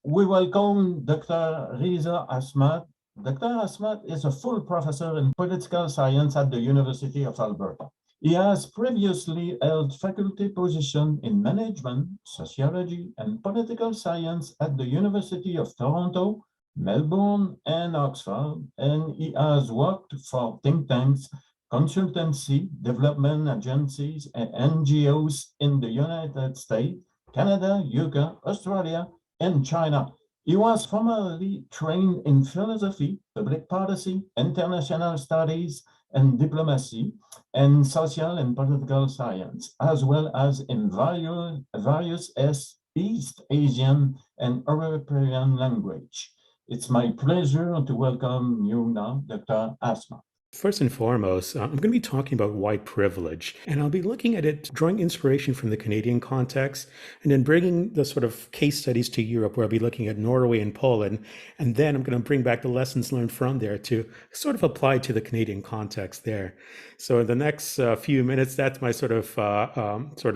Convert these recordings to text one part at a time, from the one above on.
We welcome Dr. Riza Asmat. Dr. Asmat is a full professor in political science at the University of Alberta. He has previously held faculty positions in management, sociology, and political science at the University of Toronto, Melbourne, and Oxford, and he has worked for think tanks, consultancy, development agencies, and NGOs in the United States, Canada, UK, Australia, and China. He was formerly trained in philosophy, public policy, international studies, and diplomacy, and social and political science, as well as in various East Asian and European language. It's my pleasure to welcome you now, Dr. Asma. First and foremost, I'm going to be talking about white privilege, and I'll be looking at it, drawing inspiration from the Canadian context, and then bringing the sort of case studies to Europe, where I'll be looking at Norway and Poland, and then I'm going to bring back the lessons learned from there to sort of apply to the Canadian context there. So in the next few minutes, that's my sort of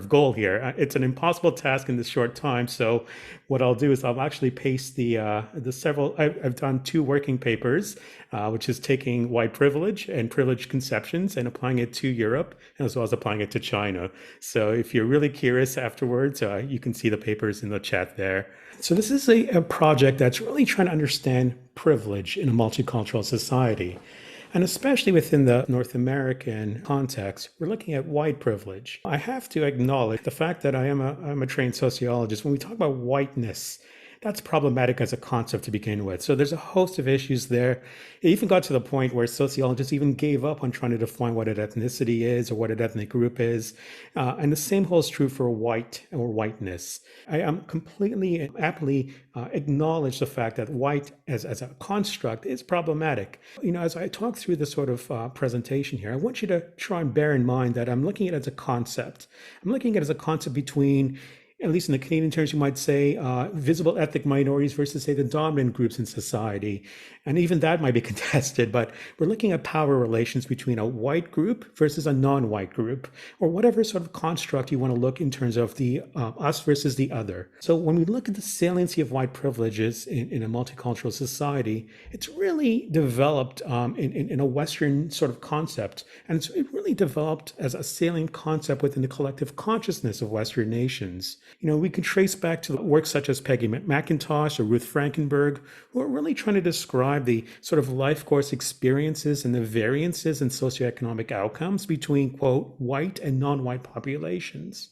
goal here. It's an impossible task in this short time, so what I'll do is I'll actually paste the several. I've done two working papers, which is taking white privilege and privileged conceptions and applying it to Europe, as well as applying it to China. So if you're really curious afterwards, you can see the papers in the chat there. So this is a project that's really trying to understand privilege in a multicultural society. And especially within the North American context, we're looking at white privilege. I have to acknowledge the fact that I'm a trained sociologist. When we talk about whiteness, that's problematic as a concept to begin with. So there's a host of issues there. It even got to the point where sociologists even gave up on trying to define what an ethnicity is or what an ethnic group is. And the same holds true for white or whiteness. I am completely and aptly acknowledge the fact that white as a construct is problematic. You know, as I talk through this sort of presentation here, I want you to try and bear in mind that I'm looking at it as a concept. I'm looking at it as a concept between, at least in the Canadian terms, you might say, visible ethnic minorities versus, say, the dominant groups in society. And even that might be contested, but we're looking at power relations between a white group versus a non-white group, or whatever sort of construct you want to look in terms of the us versus the other. So when we look at the saliency of white privileges in a multicultural society, it's really developed in a Western sort of concept. And it really developed as a salient concept within the collective consciousness of Western nations. You know, we can trace back to works such as Peggy McIntosh or Ruth Frankenberg, who are really trying to describe the sort of life course experiences and the variances in socioeconomic outcomes between, quote, white and non-white populations.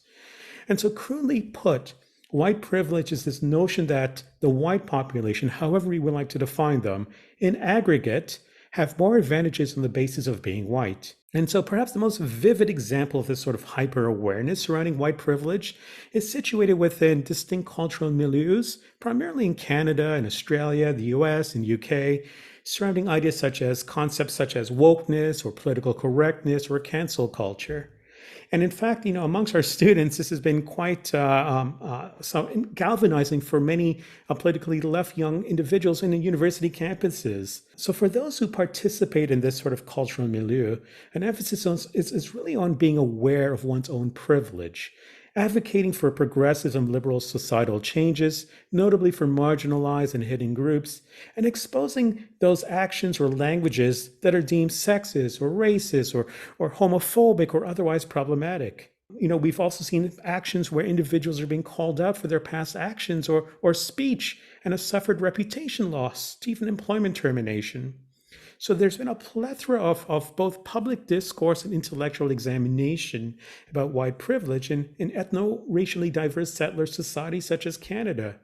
And so crudely put, white privilege is this notion that the white population, however we would like to define them, in aggregate, have more advantages on the basis of being white. And so perhaps the most vivid example of this sort of hyper-awareness surrounding white privilege is situated within distinct cultural milieus, primarily in Canada and Australia, the US and UK, surrounding ideas such as concepts such as wokeness or political correctness or cancel culture. And in fact, you know, amongst our students, this has been quite galvanizing for many politically left young individuals in the university campuses. So for those who participate in this sort of cultural milieu, an emphasis is really on being aware of one's own privilege, advocating for progressive and liberal societal changes, notably for marginalized and hidden groups, and exposing those actions or languages that are deemed sexist or racist or homophobic or otherwise problematic. You know, we've also seen actions where individuals are being called out for their past actions or speech and have suffered reputation loss to even employment termination. So there's been a plethora of both public discourse and intellectual examination about white privilege in ethno-racially diverse settler societies such as Canada.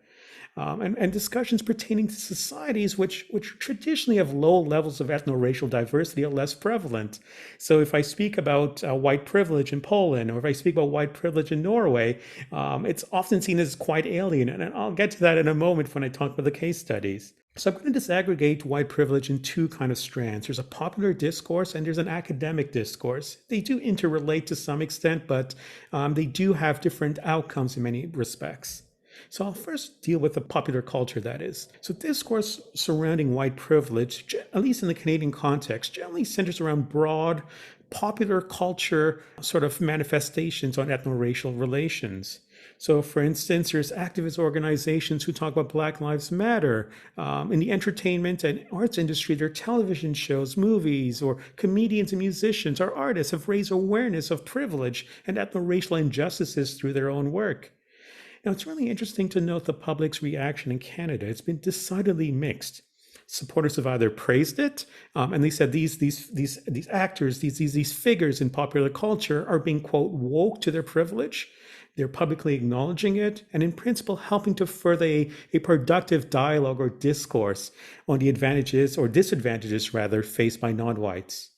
And discussions pertaining to societies which traditionally have low levels of ethno-racial diversity are less prevalent. So if I speak about white privilege in Poland, or if I speak about white privilege in Norway, it's often seen as quite alien. And I'll get to that in a moment when I talk about the case studies. So I'm going to disaggregate white privilege in two kind of strands. There's a popular discourse and there's an academic discourse. They do interrelate to some extent, but they do have different outcomes in many respects. So I'll first deal with the popular culture, that is. So discourse surrounding white privilege, at least in the Canadian context, generally centers around broad popular culture sort of manifestations on ethno-racial relations. So, for instance, there's activist organizations who talk about Black Lives Matter. In the entertainment and arts industry, there are television shows, movies, or comedians and musicians or artists have raised awareness of privilege and ethno-racial injustices through their own work. Now, it's really interesting to note the public's reaction in Canada. It's been decidedly mixed. Supporters have either praised it, and they said these actors, these figures in popular culture are being, quote, woke to their privilege. They're publicly acknowledging it, and in principle, helping to further a productive dialogue or discourse on the advantages or disadvantages, rather, faced by non-whites.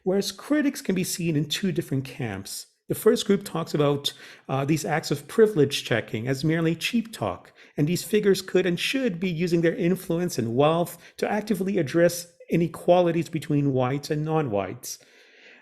Whereas critics can be seen in two different camps. The first group talks about these acts of privilege checking as merely cheap talk, and these figures could and should be using their influence and wealth to actively address inequalities between whites and non-whites.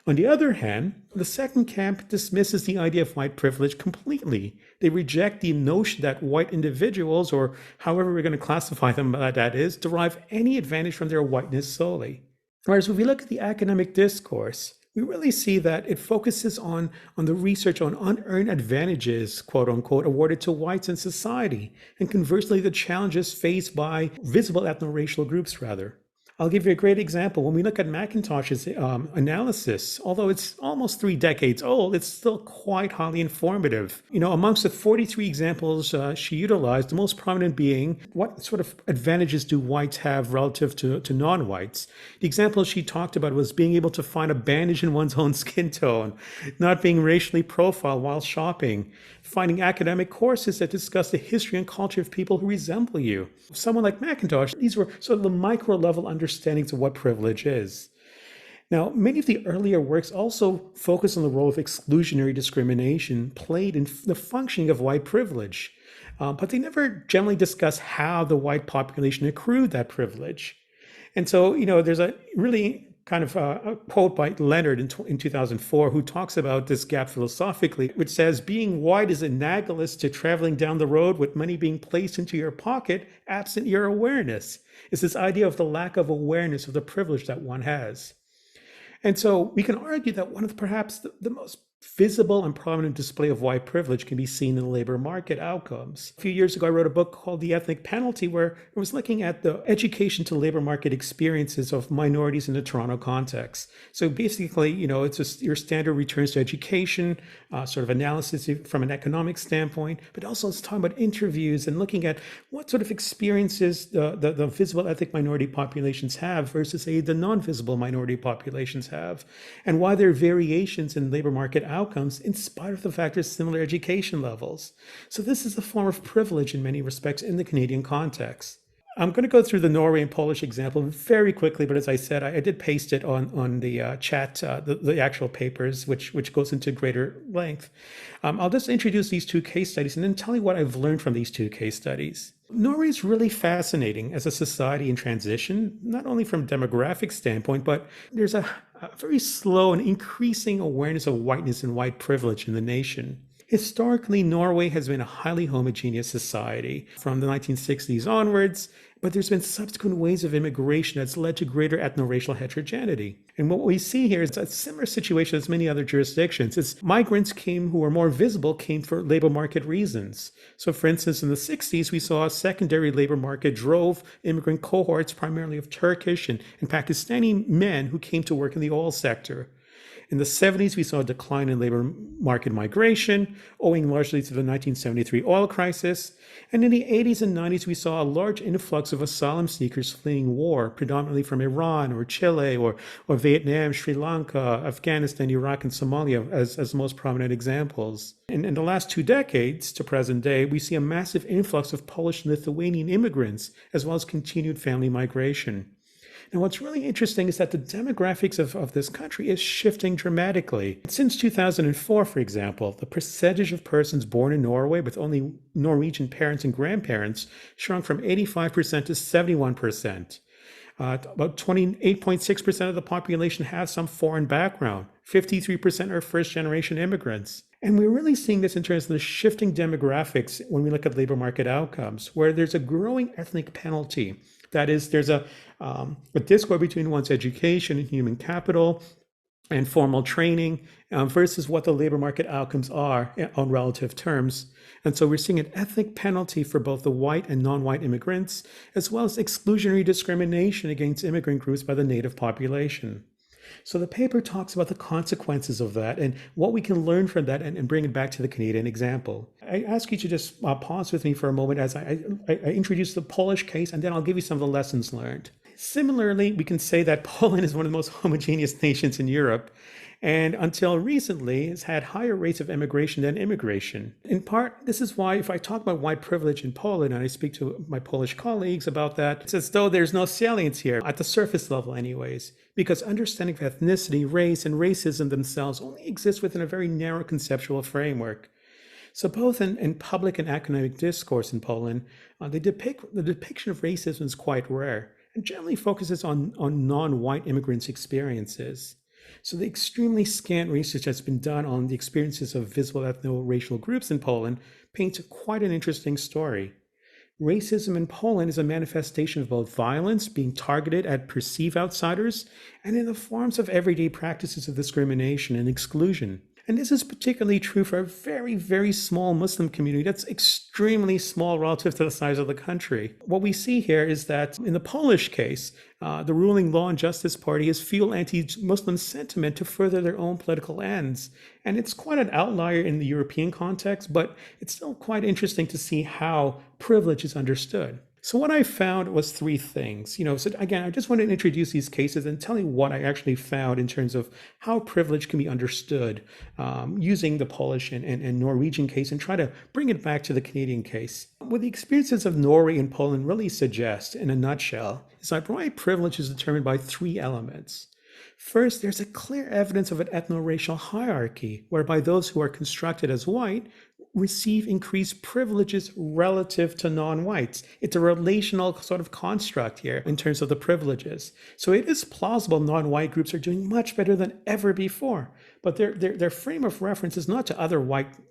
On the other hand, the second camp dismisses the idea of white privilege completely. They reject the notion that white individuals, or however we're going to classify them, that is, derive any advantage from their whiteness solely. Whereas if we look at the academic discourse, we really see that it focuses on the research on unearned advantages, quote unquote, awarded to whites in society, and conversely, the challenges faced by visible ethno-racial groups, rather. I'll give you a great example. When we look at McIntosh's analysis, although it's almost 3 decades old, it's still quite highly informative. Amongst the 43 examples she utilized, the most prominent being what sort of advantages do whites have relative to non-whites? The example she talked about was being able to find a bandage in one's own skin tone, not being racially profiled while shopping, finding academic courses that discuss the history and culture of people who resemble you. Someone like McIntosh, these were sort of the micro level understandings of what privilege is. Now, many of the earlier works also focus on the role of exclusionary discrimination played in the functioning of white privilege, but they never generally discuss how the white population accrued that privilege. And so, there's a really kind of a quote by Leonard in 2004, who talks about this gap philosophically, which says, being white is analogous to traveling down the road with money being placed into your pocket absent your awareness. It's this idea of the lack of awareness of the privilege that one has. And so we can argue that one of perhaps the most visible and prominent display of white privilege can be seen in the labor market outcomes. A few years ago, I wrote a book called The Ethnic Penalty, where I was looking at the education to labor market experiences of minorities in the Toronto context. So basically, it's just your standard returns to education, sort of analysis from an economic standpoint, but also it's talking about interviews and looking at what sort of experiences the visible ethnic minority populations have versus, say, the non-visible minority populations have, and why there are variations in labor market outcomes in spite of the fact there's similar education levels. So this is a form of privilege in many respects in the Canadian context. I'm going to go through the Norway and Polish example very quickly, but as I said, I did paste it on the chat, the actual papers, which goes into greater length. I'll just introduce these 2 case studies and then tell you what I've learned from these 2 case studies. Norway is really fascinating as a society in transition, not only from a demographic standpoint, but there's a very slow and increasing awareness of whiteness and white privilege in the nation. Historically, Norway has been a highly homogeneous society from the 1960s onwards, but there's been subsequent waves of immigration that's led to greater ethno-racial heterogeneity. And what we see here is a similar situation as many other jurisdictions. It's migrants who were more visible came for labor market reasons. So for instance, in the 60s, we saw a secondary labor market drove immigrant cohorts, primarily of Turkish and Pakistani men who came to work in the oil sector. In the 70s, we saw a decline in labor market migration, owing largely to the 1973 oil crisis. And in the 80s and 90s, we saw a large influx of asylum seekers fleeing war, predominantly from Iran or Chile or Vietnam, Sri Lanka, Afghanistan, Iraq, and Somalia as the most prominent examples. In the last 2 decades to present day, we see a massive influx of Polish and Lithuanian immigrants, as well as continued family migration. Now, what's really interesting is that the demographics of this country is shifting dramatically. Since 2004, for example, the percentage of persons born in Norway with only Norwegian parents and grandparents shrunk from 85% to 71%. About 28.6% of the population has some foreign background. 53% are first-generation immigrants. And we're really seeing this in terms of the shifting demographics when we look at labor market outcomes, where there's a growing ethnic penalty. That is, there's a discord between one's education and human capital, and formal training versus what the labor market outcomes are on relative terms. And so we're seeing an ethnic penalty for both the white and non-white immigrants, as well as exclusionary discrimination against immigrant groups by the native population. So the paper talks about the consequences of that and what we can learn from that and bring it back to the Canadian example. I ask you to just pause with me for a moment as I introduce the Polish case, and then I'll give you some of the lessons learned. Similarly, we can say that Poland is one of the most homogeneous nations in Europe, and until recently has had higher rates of immigration than immigration. In part, this is why if I talk about white privilege in Poland and I speak to my Polish colleagues about that, it's as though there's no salience here, at the surface level anyways, because understanding of ethnicity, race, and racism themselves only exist within a very narrow conceptual framework. So both in public and academic discourse in Poland, the depiction of racism is quite rare and generally focuses on non-white immigrants' experiences. So the extremely scant research that's been done on the experiences of visible ethno-racial groups in Poland paints quite an interesting story. Racism in Poland is a manifestation of both violence being targeted at perceived outsiders and in the forms of everyday practices of discrimination and exclusion. And this is particularly true for a very, very small Muslim community that's extremely small relative to the size of the country. What we see here is that in the Polish case, the ruling Law and Justice Party has fueled anti-Muslim sentiment to further their own political ends. And it's quite an outlier in the European context, but it's still quite interesting to see how privilege is understood. So what I found was three things. So again, I just want to introduce these cases and tell you what I actually found in terms of how privilege can be understood using the Polish and Norwegian case and try to bring it back to the Canadian case. What the experiences of Norway and Poland really suggest, in a nutshell, is that white privilege is determined by three elements. First, there's a clear evidence of an ethno-racial hierarchy, whereby those who are constructed as white receive increased privileges relative to non-whites. It's a relational sort of construct here in terms of the privileges. So it is plausible non-white groups are doing much better than ever before, but their frame of reference is not to other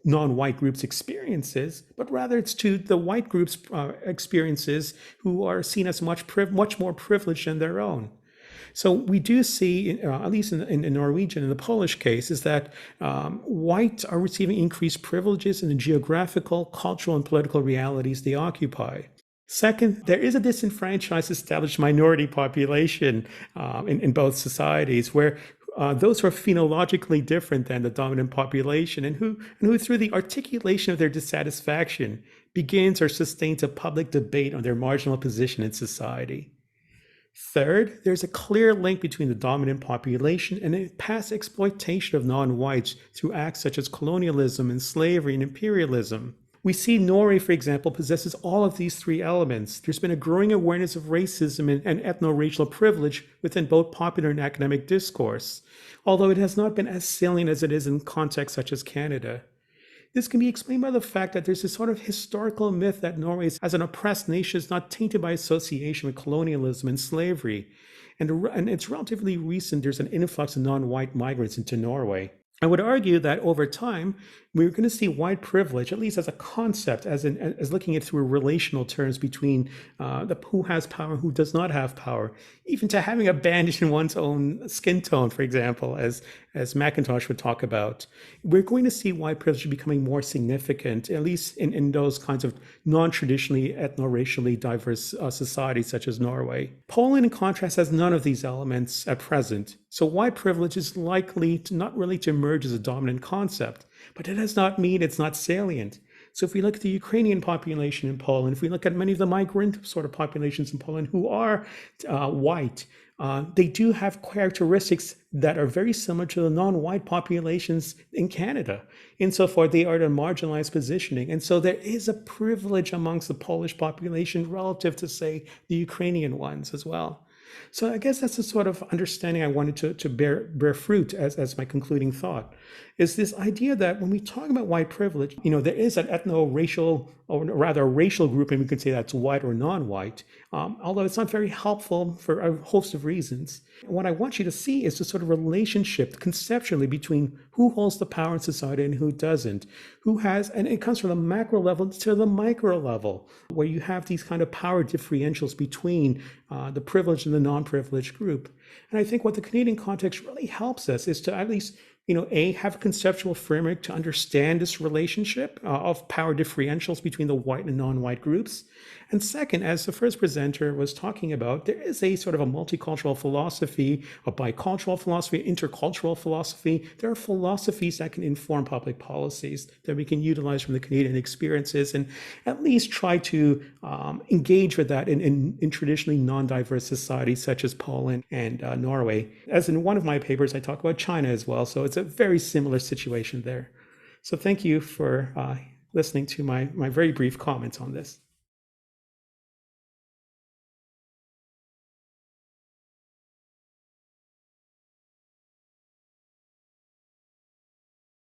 non-white groups' experiences, but rather it's to the white groups' experiences who are seen as much more privileged than their own. So we do see, at least in Norwegian, in the Polish case, is that whites are receiving increased privileges in the geographical, cultural, and political realities they occupy. Second, there is a disenfranchised established minority population in both societies where those who are phenologically different than the dominant population and who through the articulation of their dissatisfaction begins or sustains a public debate on their marginal position in society. Third, there's a clear link between the dominant population and the past exploitation of non-whites through acts such as colonialism and slavery and imperialism. We see Norway, for example, possesses all of these three elements. There's been a growing awareness of racism and ethno-racial privilege within both popular and academic discourse, although it has not been as salient as it is in contexts such as Canada. This can be explained by the fact that there's this sort of historical myth that Norway, as an oppressed nation, is not tainted by association with colonialism and slavery. And it's relatively recent, there's an influx of non-white migrants into Norway. I would argue that over time, we're going to see white privilege, at least as a concept, as looking at it through relational terms between who has power, who does not have power, even to having a bandage in one's own skin tone, for example, as McIntosh would talk about. We're going to see white privilege becoming more significant, at least in those kinds of non-traditionally ethno-racially diverse societies such as Norway. Poland, in contrast, has none of these elements at present. So white privilege is likely not really to emerge as a dominant concept, but it does not mean it's not salient. So if we look at the Ukrainian population in Poland, if we look at many of the migrant sort of populations in Poland who are white, they do have characteristics that are very similar to the non-white populations in Canada. Insofar, they are in a marginalized positioning. And so there is a privilege amongst the Polish population relative to, say, the Ukrainian ones as well. So I guess that's the sort of understanding I wanted to bear fruit as my concluding thought, is this idea that when we talk about white privilege, there is an ethno-racial, or rather a racial grouping, we could say that's white or non-white, although it's not very helpful for a host of reasons. What I want you to see is the sort of relationship conceptually between who holds the power in society and who doesn't, who has, and it comes from the macro level to the micro level, where you have these kind of power differentials between the privileged and the non-privileged group. And I think what the Canadian context really helps us is to at least have a conceptual framework to understand this relationship of power differentials between the white and non-white groups. And second, as the first presenter was talking about, there is a sort of a multicultural philosophy, a bicultural philosophy, intercultural philosophy. There are philosophies that can inform public policies that we can utilize from the Canadian experiences and at least try to engage with that in traditionally non-diverse societies such as Poland and Norway. As in one of my papers, I talk about China as well. So it's a very similar situation there. So thank you for listening to my very brief comments on this.